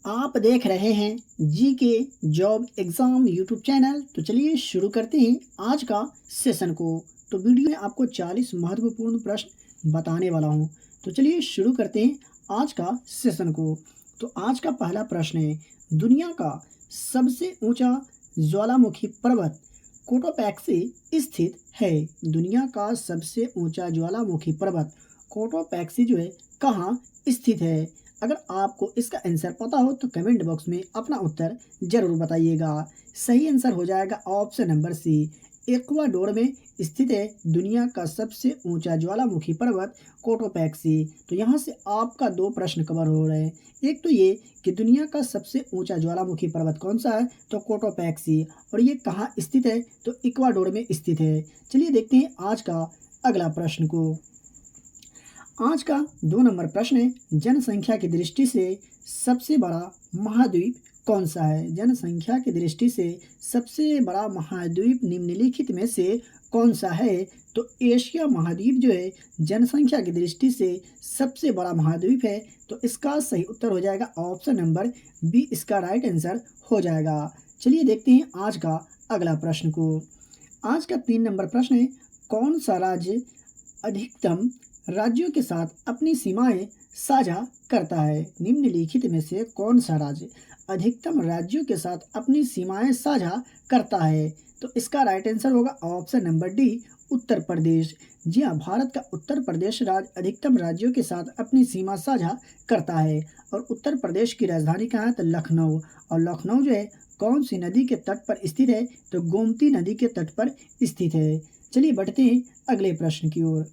आप देख रहे हैं जी के जॉब एग्ज़ाम यूट्यूब चैनल। तो चलिए शुरू करते हैं आज का सेशन को। तो वीडियो में आपको 40 महत्वपूर्ण प्रश्न बताने वाला हूं। तो चलिए शुरू करते हैं आज का सेशन को। तो आज का पहला प्रश्न है, दुनिया का सबसे ऊंचा ज्वालामुखी पर्वत कोटोपैक्सी स्थित है। दुनिया का सबसे ऊंचा ज्वालामुखी पर्वत कोटोपैक्सी जो है कहाँ स्थित है। अगर आपको इसका आंसर पता हो तो कमेंट बॉक्स में अपना उत्तर जरूर बताइएगा। सही आंसर हो जाएगा ऑप्शन नंबर सी, इक्वाडोर में स्थित है दुनिया का सबसे ऊंचा ज्वालामुखी पर्वत कोटोपैक्सी। तो यहाँ से आपका दो प्रश्न कवर हो रहे हैं। एक तो ये कि दुनिया का सबसे ऊंचा ज्वालामुखी पर्वत कौन सा है, तो कोटोपैक्सी, और ये कहाँ स्थित है, तो इक्वाडोर में स्थित है। चलिए देखते हैं आज का अगला प्रश्न को। आज का 2 नंबर प्रश्न है, जनसंख्या की दृष्टि से सबसे बड़ा महाद्वीप कौन सा है। जनसंख्या की दृष्टि से सबसे बड़ा महाद्वीप निम्नलिखित में से कौन सा है। तो एशिया महाद्वीप जो है जनसंख्या की दृष्टि से सबसे बड़ा महाद्वीप है। तो इसका सही उत्तर हो जाएगा ऑप्शन नंबर बी, इसका राइट आंसर हो जाएगा। चलिए देखते हैं आज का अगला प्रश्न को। आज का 3 नंबर प्रश्न है, कौन सा राज्य अधिकतम राज्यों के साथ अपनी सीमाएं साझा करता है। निम्नलिखित में से कौन सा राज्य अधिकतम राज्यों के साथ अपनी सीमाएं साझा करता है। तो इसका राइट आंसर होगा option number D, Uttar Pradesh. जी हाँ, भारत का उत्तर प्रदेश राज्य अधिकतम राज्यों के साथ अपनी सीमा साझा करता है। और उत्तर प्रदेश की राजधानी कहाँ है, तो लखनऊ। और लखनऊ जो है कौन सी नदी के तट पर स्थित है, तो गोमती नदी के तट पर स्थित है। चलिए बढ़ते हैं अगले प्रश्न की ओर।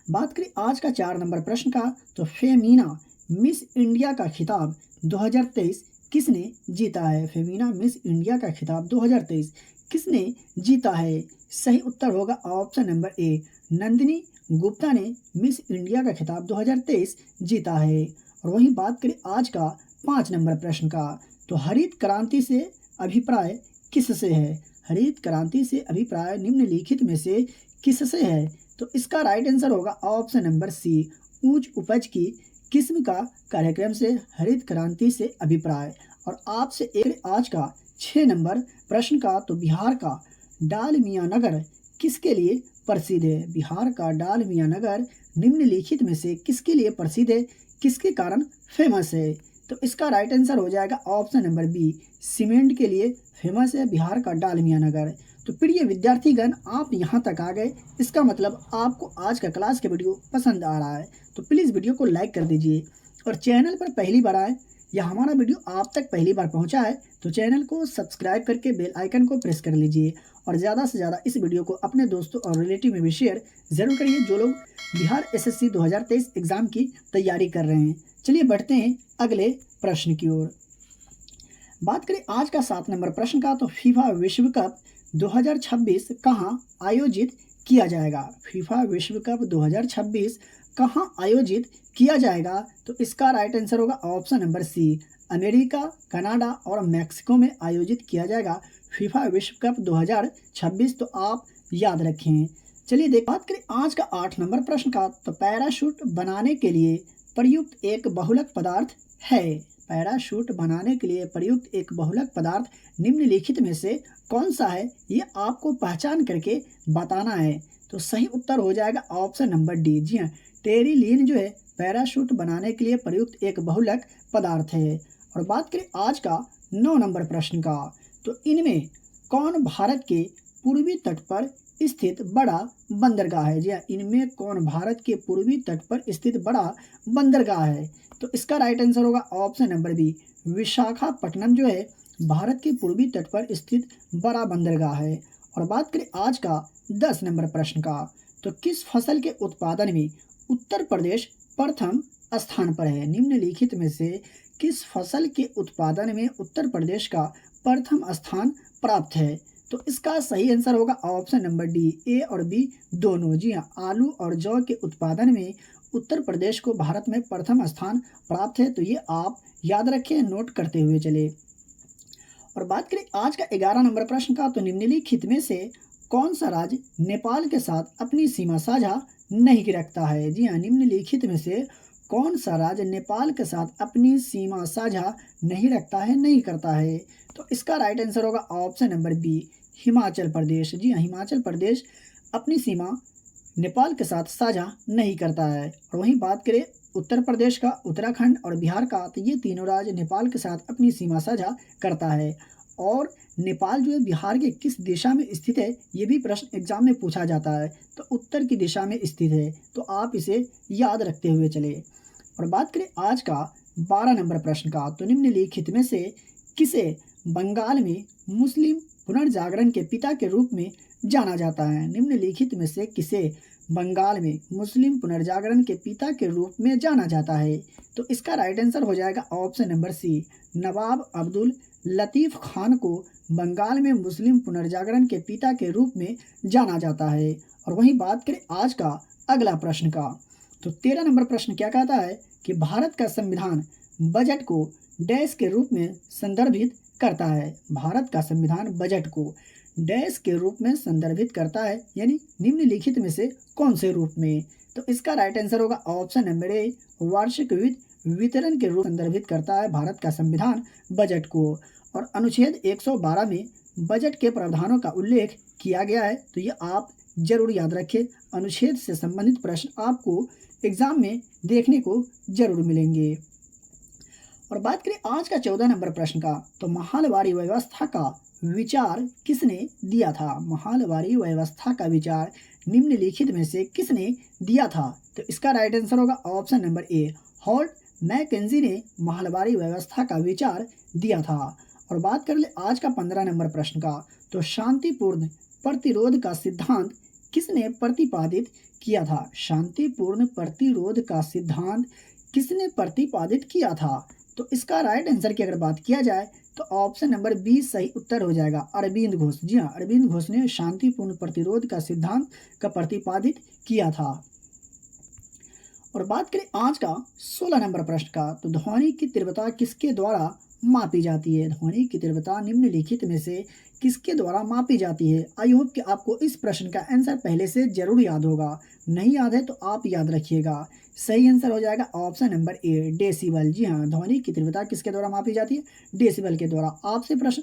बात करें आज का 4 नंबर प्रश्न का, तो फेमिना मिस इंडिया का खिताब 2023 किसने जीता है। फेमिना मिस इंडिया का खिताब 2023 किसने जीता है। सही उत्तर होगा ऑप्शन नंबर ए, नंदिनी गुप्ता ने मिस इंडिया का खिताब 2023 जीता है। और वहीं बात करें आज का 5 नंबर प्रश्न का, तो हरित क्रांति से अभिप्राय किससे है। हरित क्रांति से अभिप्राय निम्नलिखित में से किससे है। तो इसका राइट आंसर होगा ऑप्शन नंबर सी, उच्च उपज की किस्म का कार्यक्रम से हरित क्रांति से अभिप्राय। और आपसे एक आज का 6 नंबर प्रश्न का, तो बिहार का डालमिया नगर किसके लिए प्रसिद्ध है। बिहार का डालमिया नगर निम्नलिखित में से किसके लिए प्रसिद्ध है, किसके कारण फेमस है। तो इसका राइट आंसर हो जाएगा ऑप्शन नंबर बी, सीमेंट के लिए फेमस है बिहार का डालमिया नगर। तो प्रिय विद्यार्थीगण, आप यहाँ तक आ गए, इसका मतलब आपको आज का क्लास का वीडियो पसंद आ रहा है। तो प्लीज़ वीडियो को लाइक कर दीजिए, और चैनल पर पहली बार आए या हमारा वीडियो आप तक पहली बार पहुँचा है तो चैनल को सब्सक्राइब करके बेल आइकन को प्रेस कर लीजिए। और ज़्यादा से ज़्यादा इस वीडियो को अपने दोस्तों और रिलेटिव में भी शेयर ज़रूर करिए जो लोग बिहार एसएससी 2023 एग्ज़ाम की तैयारी कर रहे हैं। चलिए बढ़ते हैं अगले प्रश्न की ओर। बात करें आज का 7 नंबर प्रश्न का, तो फीफा विश्व कप 2026 कहाँ आयोजित किया जाएगा। फीफा विश्व कप 2026 कहाँ आयोजित किया जाएगा। तो इसका राइट आंसर होगा option number C, America, Canada और मैक्सिको में आयोजित किया जाएगा फीफा विश्व कप 2026। तो आप याद रखें। चलिए बात करें आज का 8 नंबर प्रश्न का, तो पैराशूट बनाने के लिए प्रयुक्त एक बहुलक पदार्थ है। पैराशूट बनाने के लिए प्रयुक्त एक बहुलक पदार्थ निम्नलिखित में से कौन सा है, ये आपको पहचान करके बताना है। तो सही उत्तर हो जाएगा ऑप्शन नंबर डी। जी हाँ, टेरिलीन जो है पैराशूट बनाने के लिए प्रयुक्त एक बहुलक पदार्थ है। और बात करें आज का 9 नंबर प्रश्न का, तो इनमें कौन भारत के पूर्वी तट पर स्थित बड़ा बंदरगाह है। जी हाँ, इनमें कौन भारत के पूर्वी तट पर स्थित बड़ा बंदरगाह है। तो इसका राइट आंसर होगा ऑप्शन नंबर बी, विशाखापट्टनम जो है भारत के पूर्वी तट पर स्थित बड़ा बंदरगाह है। और बात करें आज का 10 नंबर प्रश्न का, तो किस फसल के उत्पादन में उत्तर प्रदेश प्रथम स्थान पर है। निम्नलिखित में से किस फसल के उत्पादन में उत्तर प्रदेश का प्रथम स्थान प्राप्त है। तो इसका सही आंसर होगा ऑप्शन नंबर डी, ए और बी दोनों। जी हाँ, आलू और जौ के उत्पादन में उत्तर प्रदेश को भारत में प्रथम स्थान प्राप्त है। तो ये आप याद रखें, नोट करते हुए चले। और बात करें आज का 11 नंबर प्रश्न का, तो निम्नलिखित में से कौन सा राज्य नेपाल के साथ अपनी सीमा साझा नहीं रखता है। जी हाँ, निम्नलिखित में से कौन सा राज्य नेपाल के साथ अपनी सीमा साझा नहीं रखता है, नहीं करता है? तो इसका राइट आंसर होगा option number B, Himachal Pradesh. जी हाँ, हिमाचल प्रदेश अपनी सीमा नेपाल के साथ साझा नहीं करता है। और वहीं बात करें उत्तर प्रदेश का, उत्तराखंड और बिहार का, तो ये तीनों राज्य नेपाल के साथ अपनी सीमा साझा करता है। और नेपाल जो है बिहार के किस दिशा में स्थित है, ये भी प्रश्न एग्जाम में पूछा जाता है। तो उत्तर की दिशा में स्थित है, तो आप इसे याद रखते हुए चले। और बात करें आज का 12 नंबर प्रश्न का, तो निम्नलिखित में से किसे बंगाल में मुस्लिम पुनर्जागरण के पिता के रूप में जाना जाता है? निम्नलिखित में से किसे बंगाल में मुस्लिम पुनर्जागरण के पिता के रूप में जाना जाता है? तो इसका राइट आंसर हो जाएगा ऑप्शन नंबर सी, नवाब अब्दुल लतीफ़ खान को बंगाल में मुस्लिम पुनर्जागरण के पिता के रूप में जाना जाता है। और वहीं बात करें आज का अगला प्रश्न का, तो 13 नंबर प्रश्न क्या कहता है कि भारत का संविधान बजट को डैश के रूप में संदर्भित करता है? भारत का संविधान बजट को डैश के रूप में संदर्भित करता है, यानी निम्नलिखित में से कौन से रूप में? तो इसका राइट आंसर होगा ऑप्शन नंबर ए, वार्षिक वितरण के रूप में संदर्भित करता है भारत का संविधान बजट को। और अनुच्छेद 112 में बजट के प्रावधानों का उल्लेख किया गया है, तो ये आप जरूर याद रखें। अनुच्छेद से संबंधित प्रश्न आपको एग्जाम में देखने को जरूर मिलेंगे। और बात करें आज का 14 नंबर प्रश्न का, तो महालवारी व्यवस्था का विचार किसने दिया था? महालवारी व्यवस्था का विचार निम्नलिखित में से किसने दिया था? तो इसका राइट आंसर होगा ऑप्शन नंबर ए, हॉल्ट मैकेंजी ने महालवारी व्यवस्था का विचार दिया था। और बात कर ले आज का 15 नंबर प्रश्न का, तो शांतिपूर्ण प्रतिरोध का सिद्धांत किसने प्रतिपादित किया था? शांतिपूर्ण प्रतिरोध का सिद्धांत किसने प्रतिपादित किया था? तो इसका राइट आंसर की अगर बात किया जाए तो ऑप्शन नंबर बी सही उत्तर हो जाएगा, अरविंद घोष। जी हाँ, अरविंद घोष ने शांतिपूर्ण प्रतिरोध का सिद्धांत का प्रतिपादित किया था। और बात करें आज का 16 नंबर प्रश्न का, तो ध्वनि की तीव्रता किसके द्वारा मापी जाती है? ध्वनि की तीव्रता निम्नलिखित में से किसके द्वारा मापी जाती है? आई होप कि आपको इस प्रश्न का आंसर पहले से जरूर याद होगा, नहीं याद है तो आप याद रखिएगा। सही आंसर हो जाएगा ऑप्शन नंबर ए, डेसिबल। जी हाँ, ध्वनि की तीव्रता किसके द्वारा मापी जाती है? डेसिबल के द्वारा। आपसे प्रश्न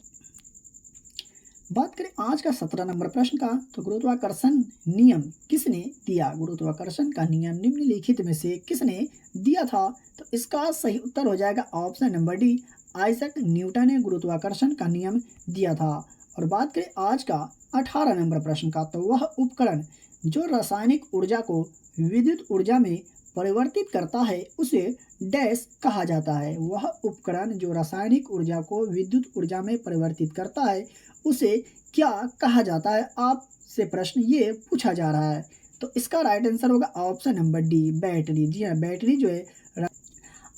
बात करें आज का 17 नंबर प्रश्न का, तो गुरुत्वाकर्षण नियम किसने दिया? गुरुत्वाकर्षण का नियम निम्नलिखित में से किसने दिया था? तो इसका सही उत्तर हो जाएगा option number D, Isaac Newton ने गुरुत्वाकर्षण का नियम दिया था। और बात करें आज का 18 नंबर प्रश्न का, तो वह उपकरण जो रासायनिक ऊर्जा को विद्युत ऊर्जा में परिवर्तित करता है उसे डैश कहा जाता है? वह उपकरण जो रासायनिक ऊर्जा को विद्युत ऊर्जा में परिवर्तित करता है उसे क्या कहा जाता है? आपसे प्रश्न ये पूछा जा रहा है। तो इसका राइट आंसर होगा ऑप्शन नंबर डी, बैटरी। जी हाँ, बैटरी जो है।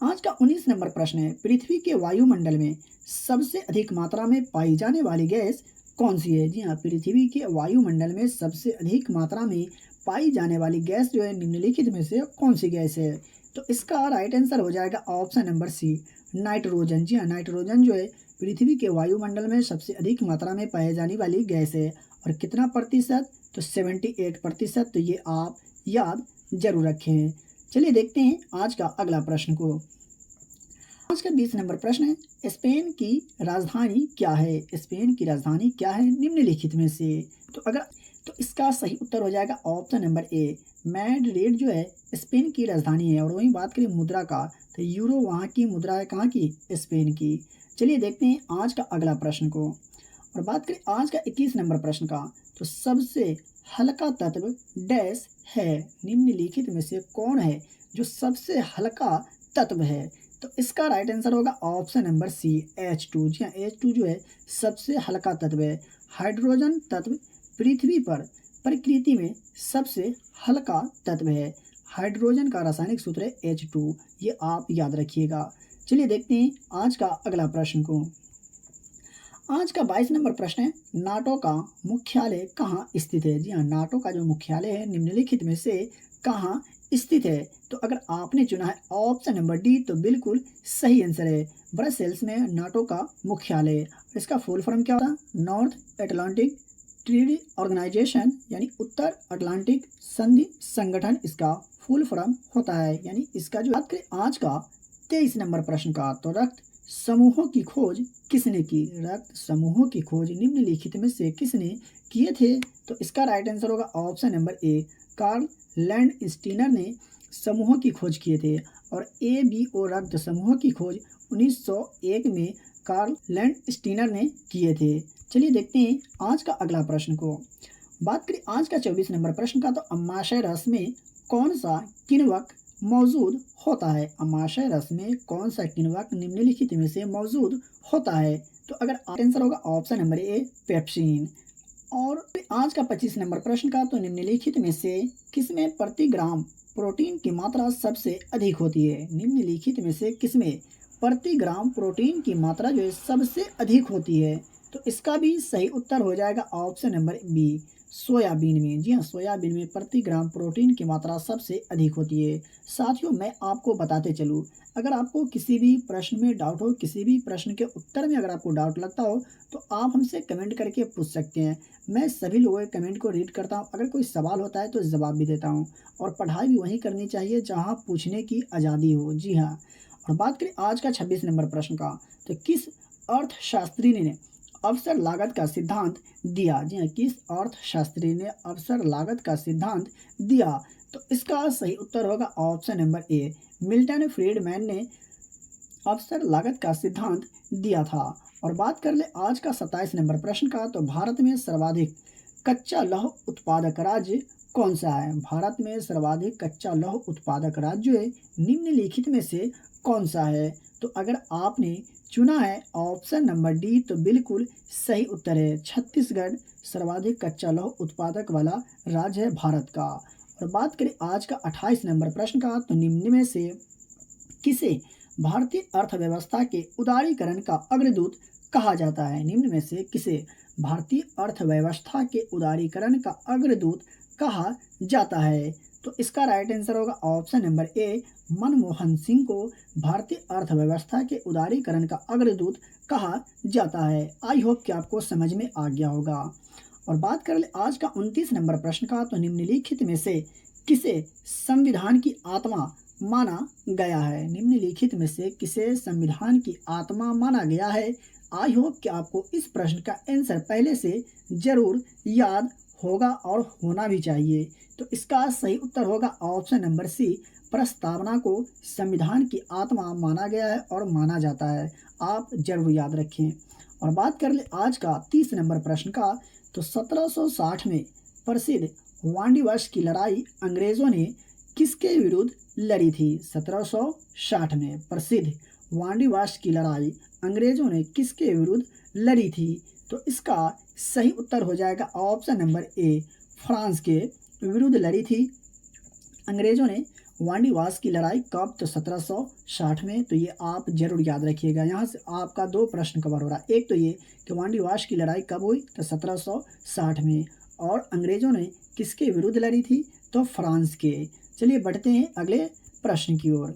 आज का 19 नंबर प्रश्न है, पृथ्वी के वायुमंडल में सबसे अधिक मात्रा में पाई जाने वाली गैस कौन सी है? जी हाँ, पृथ्वी के वायुमंडल में सबसे अधिक मात्रा में पाई जाने वाली गैस जो है निम्नलिखित में से कौन सी गैस है? तो इसका राइट आंसर हो जाएगा ऑप्शन नंबर सी, नाइट्रोजन। जी हाँ, नाइट्रोजन जो है पृथ्वी के वायुमंडल में सबसे अधिक मात्रा में पाई जाने वाली गैस है। और कितना प्रतिशत? तो 78%। तो ये आप याद जरूर रखें। चलिए देखते हैं आज का अगला प्रश्न को। आज का 20 नंबर प्रश्न है, स्पेन की राजधानी क्या है? स्पेन की राजधानी क्या है निम्नलिखित में से? तो इसका सही उत्तर हो जाएगा ऑप्शन नंबर ए, मैड्रिड जो है स्पेन की राजधानी है। और वहीं बात करें मुद्रा का, तो यूरो वहाँ की मुद्रा है, कहाँ की? स्पेन की। चलिए देखते हैं आज का अगला प्रश्न को। और बात करें आज का 21 नंबर प्रश्न का, तो सबसे हल्का तत्व डैश है? निम्नलिखित में से कौन है जो सबसे हल्का तत्व है? तो इसका राइट आंसर होगा ऑप्शन नंबर सी, H2। जी हाँ, H2 जो है सबसे हल्का तत्व है। हाइड्रोजन तत्व पृथ्वी पर प्रकृति में सबसे हल्का तत्व है। हाइड्रोजन का रासायनिक सूत्र है H2, ये आप याद रखिएगा। चलिए देखते हैं आज का अगला प्रश्न को। आज का 22 नंबर प्रश्न है, नाटो का मुख्यालय कहाँ स्थित है? जी हाँ, नाटो का जो मुख्यालय है निम्नलिखित में से कहाँ स्थित है? तो अगर आपने चुना है ऑप्शन नंबर डी तो बिल्कुल सही आंसर है, ब्रसेल्स में नाटो का मुख्यालय। इसका फुल फॉर्म क्या होता है? नॉर्थ अटलांटिक ट्रीटी ऑर्गेनाइजेशन यानी उत्तर अटलांटिक संधि संगठन इसका फुल फॉर्म होता है। यानी इसका जो बात करें आज का 23 नंबर प्रश्न का, तो रक्त समूहों की खोज किसने की? रक्त समूहों की खोज निम्नलिखित में से किसने किए थे? तो इसका राइट आंसर होगा option number A, Karl Landsteiner ने समूहों की खोज किए थे। और ABO रक्त समूहों की खोज 1901 में कार्ल लैंडस्टीनर ने किए थे। चलिए देखते हैं आज का अगला प्रश्न को। बात करें आज का 24 नंबर प्रश्न का, तो अमाशय रस में कौन सा किण्वक मौजूद होता है? अमाशय रस में कौन सा किण्वक निम्नलिखित में से मौजूद होता है? तो अगर आंसर होगा ऑप्शन नंबर ए, पेप्सिन। और आज का 25 नंबर प्रश्न का, तो निम्नलिखित में से किसमें प्रति ग्राम प्रोटीन की मात्रा सबसे अधिक होती है? निम्नलिखित में से किसमें प्रति ग्राम प्रोटीन की मात्रा जो है सबसे अधिक होती है? तो इसका भी सही उत्तर हो जाएगा ऑप्शन नंबर बी, सोयाबीन में। जी हाँ, सोयाबीन में प्रति ग्राम प्रोटीन की मात्रा सबसे अधिक होती है। साथियों, मैं आपको बताते चलूँ, अगर आपको किसी भी प्रश्न में डाउट हो, किसी भी प्रश्न के उत्तर में अगर आपको डाउट लगता हो, तो आप हमसे कमेंट करके पूछ सकते हैं। मैं सभी लोगों के कमेंट को रीड करता हूँ। अगर कोई सवाल होता है तो जवाब भी देता हूँ। और पढ़ाई भी वहीं करनी चाहिए जहाँ पूछने की आज़ादी हो। जी हाँ। और बात करें आज का 26 नंबर प्रश्न का, तो किस अर्थशास्त्री ने अवसर लागत का सिद्धांत दिया? जी हाँ, किस अर्थशास्त्री ने अवसर लागत का सिद्धांत दिया? तो इसका सही उत्तर होगा option number A, Milton Friedman ने अवसर लागत का सिद्धांत दिया था। और बात कर ले आज का 27 नंबर प्रश्न का, तो भारत में सर्वाधिक कच्चा लौह उत्पादक राज्य कौन सा है? भारत में सर्वाधिक कच्चा लौह उत्पादक राज्य है निम्नलिखित में से कौन सा है? तो अगर आपने चुना है ऑप्शन नंबर डी, तो बिल्कुल सही उत्तर है, छत्तीसगढ़ सर्वाधिक कच्चा लौह उत्पादक वाला राज्य है भारत का। और बात करें आज का 28 नंबर प्रश्न का, तो निम्न में से किसे भारतीय अर्थव्यवस्था के उदारीकरण का अग्रदूत कहा जाता है? निम्न में से किसे भारतीय अर्थव्यवस्था के उदारीकरण का अग्रदूत कहा जाता है? तो इसका राइट आंसर होगा ऑप्शन नंबर ए, मनमोहन सिंह को भारतीय अर्थव्यवस्था के उदारीकरण का अग्रदूत कहा जाता है। आई होप कि आपको समझ में आ गया होगा। और बात कर ले आज का 29 नंबर प्रश्न का, तो निम्नलिखित में से किसे संविधान की आत्मा माना गया है? निम्नलिखित में से किसे संविधान की आत्मा माना गया है? आई होप कि आपको इस प्रश्न का आंसर पहले से जरूर याद होगा और होना भी चाहिए। तो इसका सही उत्तर होगा ऑप्शन नंबर सी, प्रस्तावना को संविधान की आत्मा माना गया है और माना जाता है। आप जरूर याद रखें। और बात कर ले आज का 30 नंबर प्रश्न का, तो 1760 में प्रसिद्ध वांडीवर्ष की लड़ाई अंग्रेजों ने किसके विरुद्ध लड़ी थी? 1760 में प्रसिद्ध वांडीवर्ष की लड़ाई अंग्रेजों ने किसके विरुद्ध लड़ी थी? तो इसका सही उत्तर हो जाएगा ऑप्शन नंबर ए, फ्रांस के विरुद्ध लड़ी थी अंग्रेजों ने वांडीवास की लड़ाई। कब? तो 1760 में। तो ये आप जरूर याद रखिएगा। यहाँ से आपका 2 प्रश्न कवर हो रहा है। एक तो ये कि वांडीवास की लड़ाई कब हुई? तो 1760 में। और अंग्रेजों ने किसके विरुद्ध लड़ी थी? तो फ्रांस के। चलिए बढ़ते हैं अगले प्रश्न की ओर।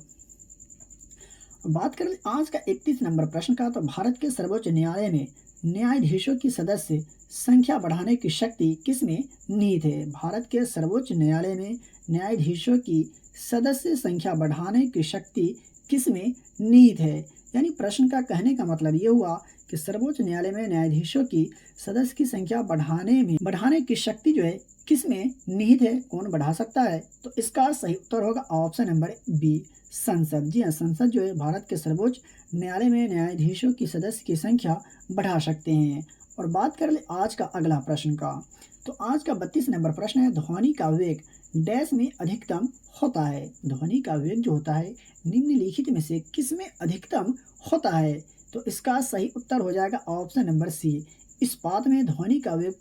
बात करें आज का 31 नंबर प्रश्न का, तो भारत के सर्वोच्च न्यायालय में न्यायाधीशों की सदस्य संख्या बढ़ाने की शक्ति किसमें निहित है? भारत के सर्वोच्च न्यायालय में न्यायाधीशों की सदस्य संख्या बढ़ाने की शक्ति किसमें निहित है? यानी प्रश्न का कहने का मतलब ये हुआ कि सर्वोच्च न्यायालय में न्यायाधीशों की सदस्य की संख्या बढ़ाने की शक्ति जो है किसमें निहित है? कौन बढ़ा सकता है? तो इसका सही उत्तर होगा ऑप्शन नंबर बी, संसद। जी हाँ, संसद जो है भारत के सर्वोच्च न्यायालय में न्यायाधीशों की सदस्य की संख्या बढ़ा सकते हैं। और बात कर ले आज का अगला प्रश्न का, तो आज का 32 नंबर प्रश्न है, ध्वनि का वेग डैश में अधिकतम होता है? ध्वनि का वेग जो होता है निम्नलिखित में से किसमें अधिकतम होता है? तो इसका सही उत्तर हो जाएगा ऑप्शन नंबर सी, इस्पात में ध्वनि का वेग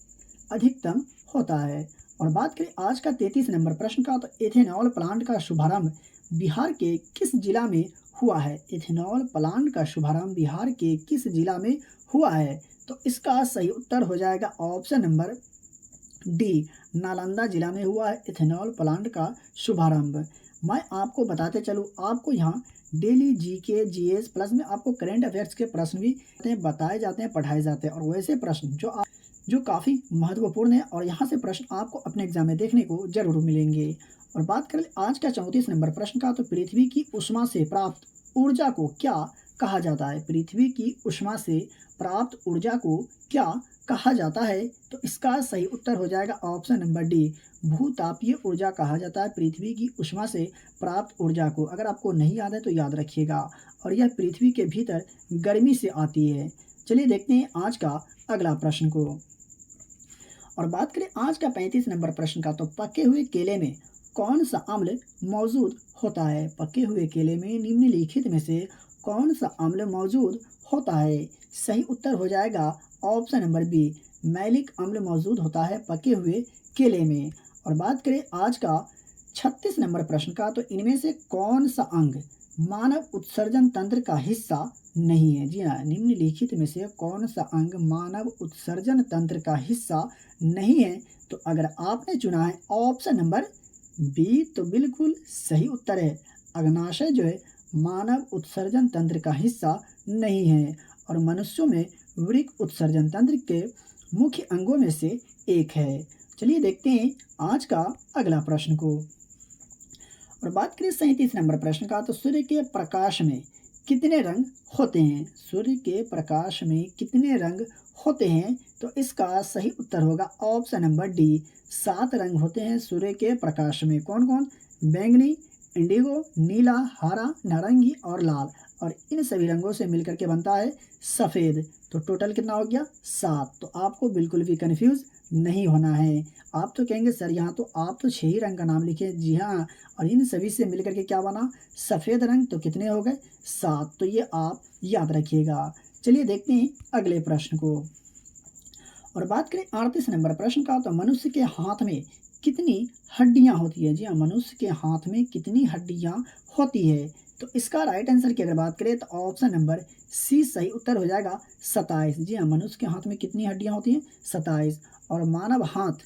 अधिकतम होता है। और बात करें आज का 33 नंबर प्रश्न का, तो एथेनॉल प्लांट का शुभारंभ बिहार के किस जिला में हुआ है? एथेनॉल प्लांट का शुभारंभ बिहार के किस जिला में हुआ है? तो इसका सही उत्तर हो जाएगा ऑप्शन नंबर डी, नालंदा जिला में हुआ है एथेनॉल प्लांट का शुभारंभ। मैं आपको बताते चलूँ, आपको यहाँ डेली जीके जीएस प्लस में आपको करंट अफेयर्स के प्रश्न भी बताए जाते हैं, पढ़ाए जाते हैं। और वैसे प्रश्न जो आप जो काफ़ी महत्वपूर्ण है और यहाँ से प्रश्न आपको अपने एग्जाम में देखने को जरूर मिलेंगे। और बात करें आज का 34 नंबर प्रश्न का, तो पृथ्वी की ऊष्मा से प्राप्त ऊर्जा को क्या कहा जाता है? पृथ्वी की ऊष्मा से प्राप्त ऊर्जा को क्या कहा जाता है? तो इसका सही उत्तर हो जाएगा ऑप्शन नंबर डी, भूतापीय ऊर्जा कहा जाता है पृथ्वी की ऊष्मा से प्राप्त ऊर्जा को। अगर आपको नहीं याद है तो याद रखिएगा। और यह पृथ्वी के भीतर गर्मी से आती है। चलिए देखते हैं आज का अगला प्रश्न को। और बात करें आज का 35 नंबर प्रश्न का, तो पके हुए केले में कौन सा अम्ल मौजूद होता है? पके हुए केले में निम्नलिखित में से कौन सा अम्ल मौजूद होता है? सही उत्तर हो जाएगा ऑप्शन नंबर बी, मैलिक अम्ल मौजूद होता है पके हुए केले में। और बात करें आज का 36 नंबर प्रश्न का, तो इनमें से कौन सा अंग मानव उत्सर्जन तंत्र का हिस्सा नहीं है? जी हाँ, निम्नलिखित में से कौन सा अंग मानव उत्सर्जन तंत्र का हिस्सा नहीं है? तो अगर आपने चुना है ऑप्शन नंबर बी, तो बिल्कुल सही उत्तर है। अग्नाशय जो है मानव उत्सर्जन तंत्र का हिस्सा नहीं है और मनुष्यों में वृक्क उत्सर्जन तंत्र के मुख्य अंगों में से एक है। चलिए देखते हैं आज का अगला प्रश्न को। और बात करें 37 नंबर प्रश्न का, तो सूर्य के प्रकाश में कितने रंग होते हैं? सूर्य के प्रकाश में कितने रंग होते हैं? तो इसका सही उत्तर होगा ऑप्शन नंबर डी, 7 रंग होते हैं सूर्य के प्रकाश में। कौन कौन? बैंगनी, इंडिगो, नीला, हरा, नारंगी और लाल। और इन सभी रंगों से मिलकर के बनता है सफ़ेद। तो टोटल कितना हो गया? 7। तो आपको बिल्कुल भी कन्फ्यूज़ नहीं होना है। आप तो कहेंगे सर यहाँ तो आप तो 6 ही रंग का नाम लिखे। जी हाँ, और इन सभी से मिलकर के क्या बना? सफ़ेद रंग। तो कितने हो गए? 7। तो ये आप याद रखिएगा। चलिए देखते हैं अगले प्रश्न को। और बात करें 38 नंबर प्रश्न का, तो मनुष्य के हाथ में कितनी हड्डियां होती है? जी हाँ, मनुष्य के हाथ में कितनी हड्डियां होती है? तो इसका राइट आंसर की अगर बात करें तो ऑप्शन नंबर सी सही उत्तर हो जाएगा 27। जी हाँ, मनुष्य के हाथ में कितनी हड्डियां होती हैं? 27। और मानव हाथ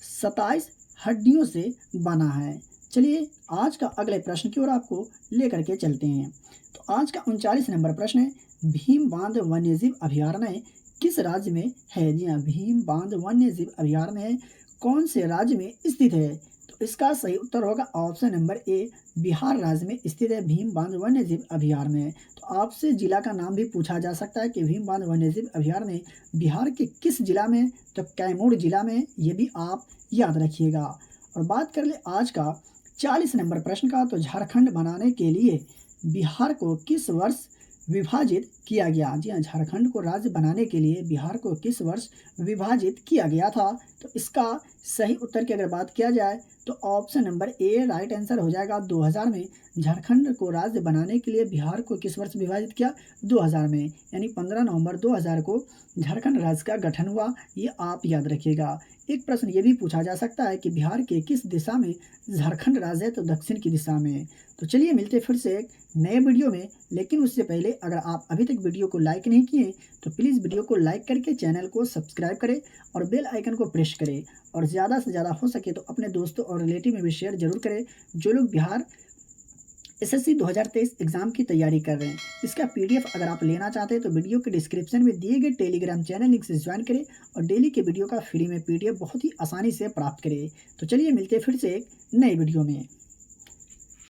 27 हड्डियों से बना है। चलिए आज का अगले प्रश्न की ओर आपको लेकर के चलते हैं। तो आज का 39 नंबर प्रश्न है, भीम बांध वन्यजीव अभयारण्य किस राज्य में है? जी हाँ, भीम बांध वन्यजीव अभयारण्य कौन से राज्य में स्थित है? तो इसका सही उत्तर होगा ऑप्शन नंबर ए, बिहार राज्य में स्थित है भीम बांध वन्यजीव अभयारण्य। तो आपसे जिला का नाम भी पूछा जा सकता है कि भीम बांध वन्यजीव अभयारण्य बिहार के किस जिला में है? तो कैमूर जिला में। ये भी आप याद रखिएगा। और बात कर ले आज का 40 नंबर प्रश्न का, तो झारखंड बनाने के लिए बिहार को किस वर्ष विभाजित किया गया? जी हाँ, झारखंड को राज्य बनाने के लिए बिहार को किस वर्ष विभाजित किया गया था? तो इसका सही उत्तर की अगर बात किया जाए तो ऑप्शन नंबर ए राइट आंसर हो जाएगा 2000 में। झारखंड को राज्य बनाने के लिए बिहार को किस वर्ष विभाजित किया? 2000 में, यानी 15 नवंबर 2000 को झारखंड राज्य का गठन हुआ। ये आप याद रखिएगा। एक प्रश्न ये भी पूछा जा सकता है कि बिहार के किस दिशा में झारखंड राज्य है? तो दक्षिण की दिशा में। तो चलिए मिलते फिर से एक नए वीडियो में, लेकिन उससे पहले अगर आप अभी तक वीडियो को लाइक नहीं किए तो प्लीज़ वीडियो को लाइक करके चैनल को सब्सक्राइब करें और बेल आइकन को प्रेस करें। और ज़्यादा से ज़्यादा हो सके तो अपने दोस्तों और रिलेटिव में भी शेयर जरूर करें जो लोग बिहार एसएससी 2023 एग्जाम की तैयारी कर रहे हैं। इसका पीडीएफ अगर आप लेना चाहते हैं तो वीडियो के डिस्क्रिप्शन में दिए गए टेलीग्राम चैनल लिंक से ज्वाइन करें और डेली के वीडियो का फ्री में पीडीएफ बहुत ही आसानी से प्राप्त करें। तो चलिए मिलते हैं फिर से एक नए वीडियो में।